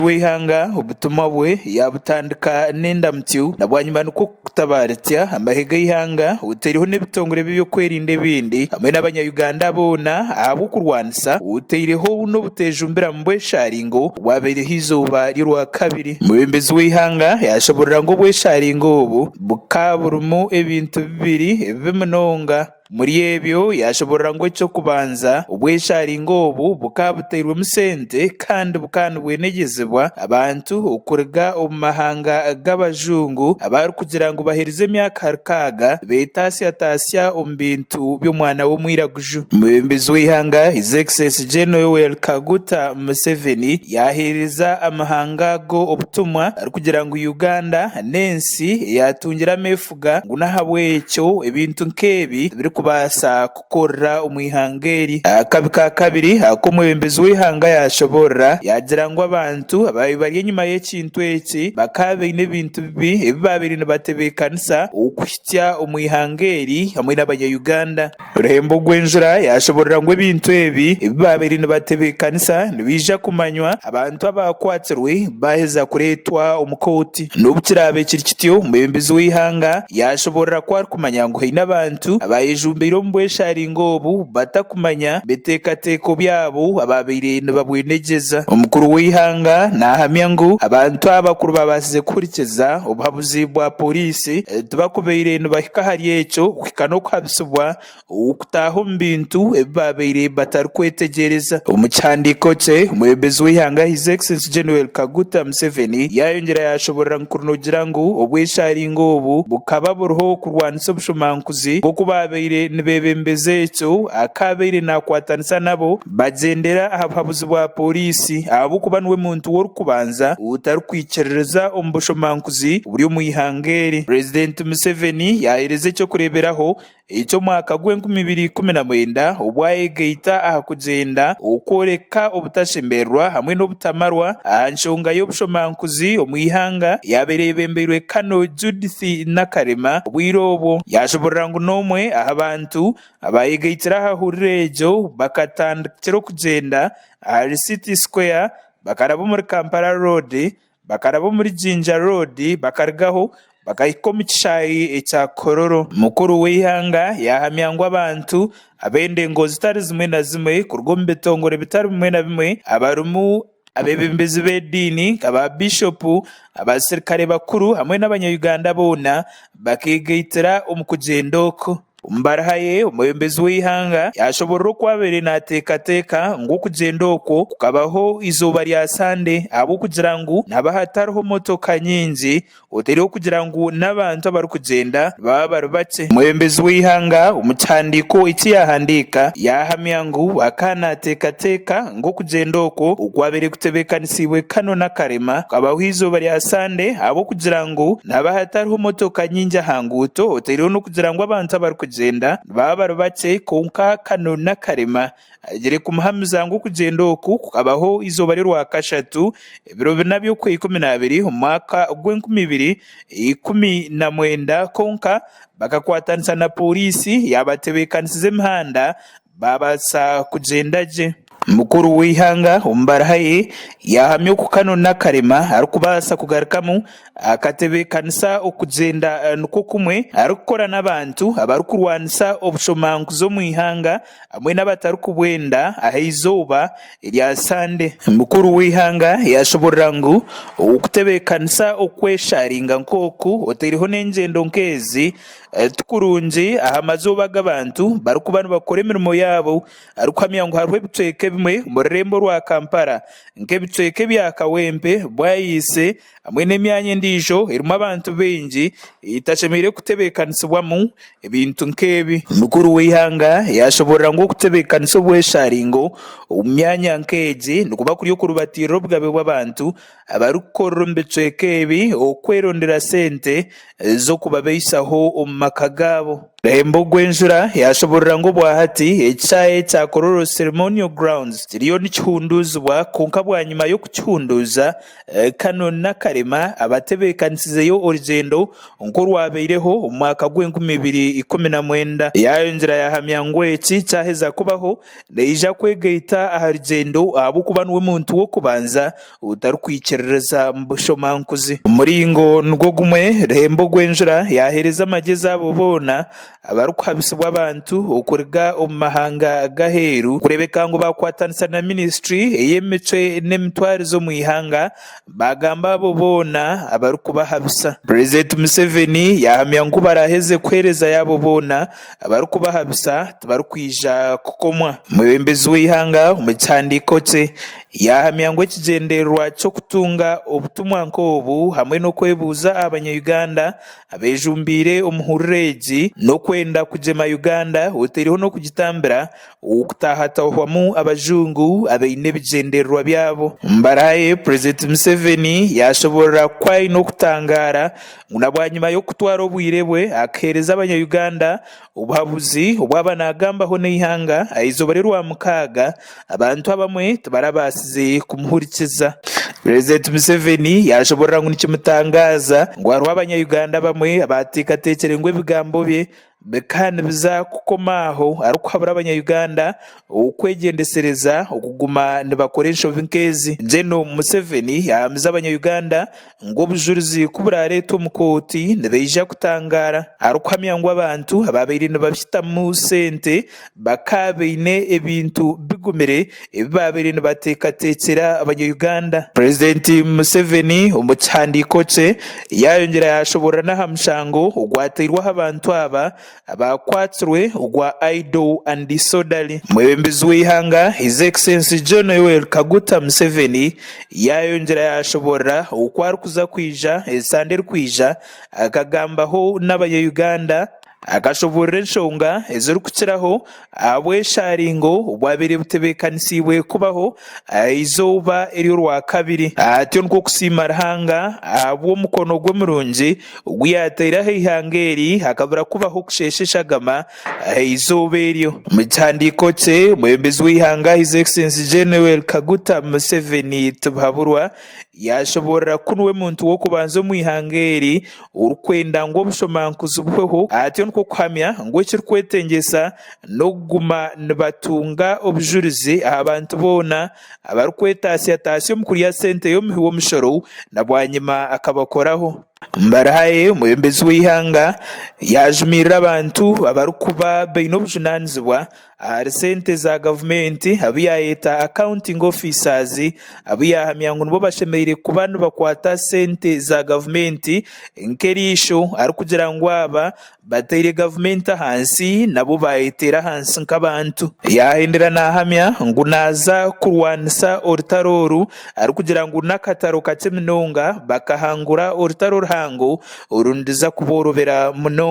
wihanga ubutumwa bwe yabutandika n'endamutyo nabwanyuma nuko kutabaratya amahega y'ihanga uteriho n'ibitongore byo kwerinda ibindi hamwe n'abanyayuganda bona abo kurwanisa uteriho no butejumbira mu bwesharingo wabereho izuba rirwa kabiri mubembezi w'ihanga yashoborera ngo bwesharingo ubu bukaburumu ebintu bibiri bimunonga muri ebyo yashoborera ngo cyo kubanza ubwesharingo ubu bukabuterwa musente kandi bukanubwenegezebwa abantu ukurega umahanga g'abajungu abari kugira ngo baherize imyaka kaga betasya bintu by'umwana w'umwiraguju mubembezi w'ihanga His Excellency General Yoweri Kaguta Museveni yahereza amahanga go obutumwa kugira ngo Uganda nensi yatungira amefuga ngo nahabwecyo ibintu nkebi biri kubasa gukora umwihangeri akabi ka kabiri ako mubembezi w'ihanga yashobora yagira ngo abantu bari nyuma y'ekintu eki bakabe n'ibintu bibi babiri batebekanisa ukwitya umwihangeri hamwe n'abanyayuganda urembo rw'enjura yashoborera ngo ibintu ebi babiri batebekanisa nibija kumanywa abantu abakwatsirwe baheza kuretwa umukoti n'ubukirabe kirikityo mubembezi w'ihanga yashoborera kwa kumanya ngo hina abantu abayejumbiro mbwesharingo ubu batakumanya betekateko byabo ababiri babwenegeza umukuru w'ihanga nahamya ngo abantu abakuru babasize kurikiza ubuhabuzi bwa polisi tubakubeire bahika hari echo kwikano kwabisubwa ukutaho mbintu babiri batari kwetegereza umucyandiko cye umubezi w'ihanga His Excellency General Kaguta Museveni yayongera yashoborera kurunogira ngo ubwesharingo ubu bukaba buruho kurwanisa ubushomankuzi bwo kubabire nibebembeze echo akabire nakwatanisa nabo bagendera ahabuzi bwa polisi abo kubanwe muntu wo kubanza utari kwicerereza umbushomankuzi buri umwihangeri President Museveni yahereze cyo kureberaho icyo mwaka gw'2019 ubwayegeita ahakugenda ukoreka ubutashemberwa hamwe n'obutamarwa anshonga y'obushomankuzi omwihanga yabereye bemberwe Kano Judith Nakarema bwirobo yashoborera ngo nomwe abantu abayegeitira ahahurirejo bakatandikira kugenda City Square bakarabo muri Kampala Road bakarabo muri Jinja Road bakargaho bakayikoma icishayi ecya kororo mukuru w'ihanga yahamya ngo abantu abende ngo zitari zimwe na zimwe kurgombe tongore bitari bimwe na bimwe abarumu abebembezi b'edini aba bishop abasirikare bakuru hamwe n'abanyayuganda bona bakegeitira umukugendoko umbarahaye umubembezi w'ihanga yashobora kwabere natekateka ngo kugendoko kukabaho izuba rya sande abo kugira ngo nabahatariho motoka nyinji uteriho kugira ngo n'abantu bari kugenda baba barubatse umubembezi w'ihanga umucyandiko iki yahandika yahamya ngo akanatekateka ngo kugendoko ukwabere kutebekanisiwe Kano Nakarema kabaho izuba rya sande abo kugira ngo nabahatariho motoka nyinji hanguto uteriho no kugira ngo abantu bari kugenda baba barubatse konka Kano Nakarema agere ku muhamiza ngo kugendoko kukabaho izuba rirwa kashatu ibiro binabyo ku 12 umwaka gw'2019 konka bakakwatanisa na polisi yabatebekanisize imihanda babasa kugendaje mukuru w'ihanga umbarahaye yahamye ku Kano Nakarema arukubasa kugarukamo akatebekanisa okugenda nuko kumwe arukora n'abantu abarukurwanisa obushomankuzo mu ihanga amwe n'abatari kubwenda ahizoba rya sande mukuru w'ihanga yashoborera ngo ukutebekanisa okwesharinga nkoku oteriho n'engendo nkezi tukurunji ahamazoba g'abantu barukubana bakora imirimo yabo arukamya ngo harwe bitweke bimwe mu rurembo rwa Kampala nk'ebitweke bya Kawempe bwayise amwe n'emyanya ndijo irimo abantu benji itashemire kutebekanisibwamu ibintu nkebi mukuru w'ihanga yashoborera ngo kutebekaniswa bwesharingo umyanya nkeji nukuba kuri yo kurubatiro bwabe bw'abantu abarukora mbetweke ebi okwerondera sente zo kubabeyisaho omumakagabo Rembo Gwenjura yashoborera ngo bwahati ekicaye cya Kororo Ceremonial Grounds kiriyo nikihunduzibwa konka bwa nyuma yo kucyunduza kano nakarema abatebekanisizeyo orugendo nko rwabeireho umwaka gw'2019 yayongera yahamya ngo eki cyaheza kubaho neija kwegeita aha rugendo abo kuba niwe muntu wo kubanza utarukwikiririza mbushomankuzi umuringo ngo gumwe Rembo Gwenjura yahereza amagezi abo bona abarukuhabisibwa abantu okuriga omu mahanga gaheru kurebeka ngo bakwatanisa na ministry ey'emico n'emitwarizo mu ihanga bagamba abo bona abarukubahabisa. President Museveni yahamya ngo baraheze kwereza yabo bona abarukubahabisa tibarukwija kukomwa. Omwebembezi w'ihanga omu kihandiko kye yahamya ngo ekigendererwa ky'okutunga obutumwa nk'obu hamwe n'okwebuuza abanya-Uganda abejumbire omuhuriro egi n'okwenda kugema Uganda oteriho n'okugitambira okutahatahwamu abajungu abaine ebigendererwa byabo. Mbaraye President Museveni yashoborera kwai n'okutangara ngu nabwanyuma y'okutwara obwire bwe akahereza abanya-Uganda obuhabuzi obwaba nagambaho n'eihanga aizoba rya mukaaga abantu abamwe tibarabasize kumuhurikiza. President Museveni yashoborera ngu nikimutangaza ngu hariho abanya-Uganda bamwe abateekateekire ngu ebigambo bye bekani biza kukomaho arikuhabura abanya-Uganda okwegendesereza okuguma nibakora enshobi nk'ezi. Jeno Museveni yahamiza abanya-Uganda ngu obujulizi kuburareeta omu kooti nibaija kutangara arikuhamya ngu abantu ababaire nibabitamu sente bakabaine ebintu bigumire ebi babaire nibateekateekera abanya-Uganda. President Museveni omu kihandiko kye yayongera yashoborera n'aha mushango ogwateirwaho abantu aba abakwatsirwe ogwa idle and disorderly. Omwebembezi w'ihanga His Excellency John Yoweri Kaguta Museveni yayongera yashoborera okwo arikuza kwija esande erikwija akagambaho n'abanya-Uganda akashoborera enshonga ezirikukiraho abwesharingo obwabaire butebekanisiibwe kubaho izooba eryo rwakabiri. Atyo nikwo kusiima Ruhanga abw'omukono gw'omurungi ogwu yateiraho ihanga eri hakabura kubaho kushesheshagama izooba eryo. Mu kihandiko kye omwebembezi w'ihanga His Excellency John Yoweri Kaguta Museveni Tibuhaburwa yashoborera ko niwe muntu wo kubanza omu ihanga eri orikwenda ngu obushomankuzi buhweho. Atyo nikwo kuhamya ngu ekirikwetengesa n'okuguma nibatunga obujulizi aha bantu boona abarikwetaasyatasya omu kurya sente y'omuhi w'omushoro na bwanyima akabakoraho. Mbarahaye omwebembezi w'ihanga yajumirira abantu abarikuba baine obujunaanizibwa ahari sente za gavumenti abu yayeta accounting officers abu yahamya ngu nibo bashemereire kuba nibakwata sente za gavumenti nk'eriisho arikugira ngu aba bateire gavumenti ahansi nabo bayetera ahansi nk'abantu. Yahendera nahamya ngu naza kurwanisa orutaro oru arikugira ngu n'akataro kakye munonga bakahangura orutaro ruhango orundiza kuborobera munonga.